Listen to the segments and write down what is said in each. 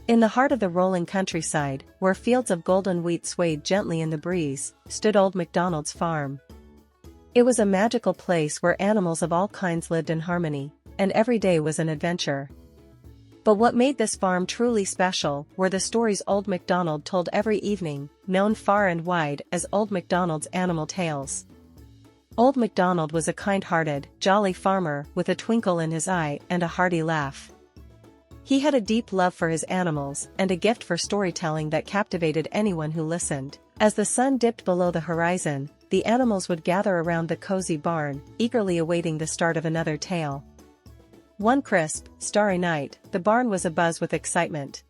In the heart of the rolling countryside, where fields of golden wheat swayed gently in the breeze, stood Old MacDonald's farm. It was a magical place where animals of all kinds lived in harmony, and every day was an adventure. But what made this farm truly special were the stories Old MacDonald told every evening, known far and wide as Old MacDonald's Animal Tales. Old MacDonald was a kind-hearted, jolly farmer with a twinkle in his eye and a hearty laugh. He had a deep love for his animals and a gift for storytelling that captivated anyone who listened. As the sun dipped below the horizon, the animals would gather around the cozy barn, eagerly awaiting the start of another tale. One crisp, starry night, the barn was abuzz with excitement.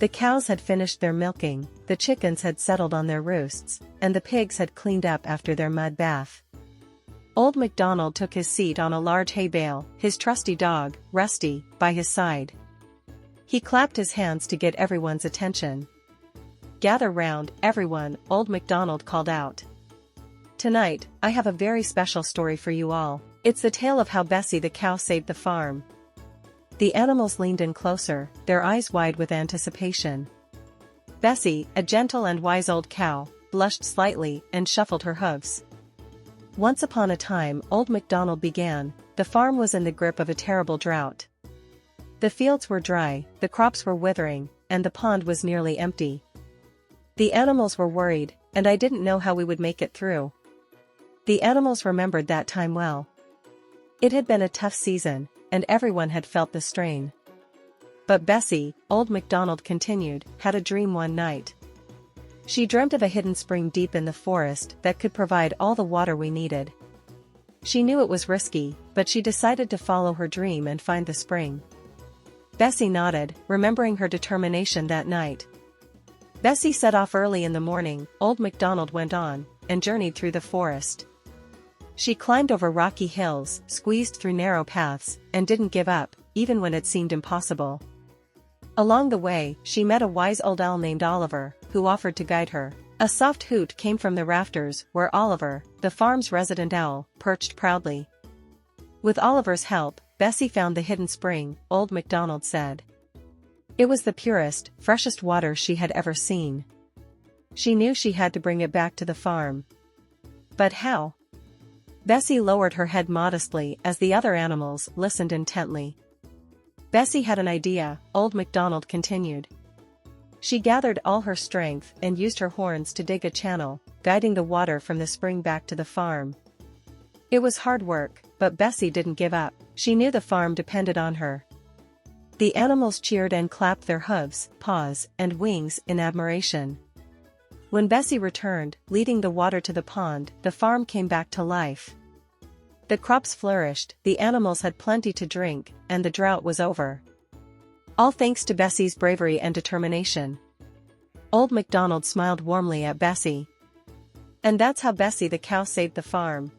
The cows had finished their milking, the chickens had settled on their roosts, and the pigs had cleaned up after their mud bath. Old MacDonald took his seat on a large hay bale, his trusty dog, Rusty, by his side. He clapped his hands to get everyone's attention. "Gather round, everyone," Old MacDonald called out. "Tonight, I have a very special story for you all. It's the tale of how Bessie the cow saved the farm." The animals leaned in closer, their eyes wide with anticipation. Bessie, a gentle and wise old cow, blushed slightly and shuffled her hooves. "Once upon a time," Old MacDonald began, "the farm was in the grip of a terrible drought. The fields were dry, the crops were withering, and the pond was nearly empty. The animals were worried, and I didn't know how we would make it through." The animals remembered that time well. It had been a tough season, and everyone had felt the strain. But Bessie, Old MacDonald continued, had a dream one night. She dreamt of a hidden spring deep in the forest that could provide all the water we needed. She knew it was risky, but she decided to follow her dream and find the spring. Bessie nodded, remembering her determination that night. Bessie set off early in the morning, Old MacDonald went on, and journeyed through the forest. She climbed over rocky hills, squeezed through narrow paths, and didn't give up, even when it seemed impossible. Along the way, she met a wise old owl named Oliver, who offered to guide her. A soft hoot came from the rafters, where Oliver, the farm's resident owl, perched proudly. With Oliver's help, Bessie found the hidden spring, Old MacDonald said. It was the purest, freshest water she had ever seen. She knew she had to bring it back to the farm. But how? Bessie lowered her head modestly as the other animals listened intently. Bessie had an idea, Old MacDonald continued. She gathered all her strength and used her horns to dig a channel, guiding the water from the spring back to the farm. It was hard work, but Bessie didn't give up. She knew the farm depended on her. The animals cheered and clapped their hooves, paws, and wings in admiration. When Bessie returned, leading the water to the pond, the farm came back to life. The crops flourished, the animals had plenty to drink, and the drought was over. All thanks to Bessie's bravery and determination. Old MacDonald smiled warmly at Bessie. And that's how Bessie the cow saved the farm.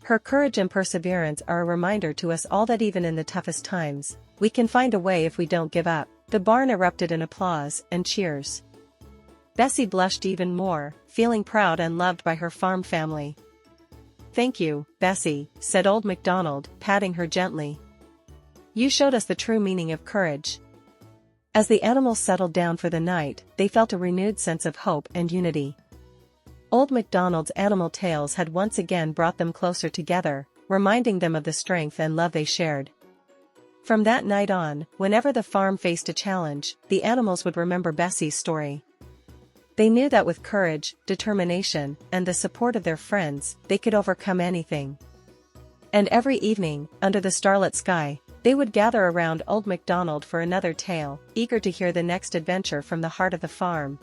Her courage and perseverance are a reminder to us all that even in the toughest times, we can find a way if we don't give up. The barn erupted in applause and cheers. Bessie blushed even more, feeling proud and loved by her farm family. "Thank you, Bessie," said Old MacDonald, patting her gently. "You showed us the true meaning of courage." As the animals settled down for the night, they felt a renewed sense of hope and unity. Old MacDonald's animal tales had once again brought them closer together, reminding them of the strength and love they shared. From that night on, whenever the farm faced a challenge, the animals would remember Bessie's story. They knew that with courage, determination, and the support of their friends, they could overcome anything. And every evening, under the starlit sky, they would gather around Old MacDonald for another tale, eager to hear the next adventure from the heart of the farm.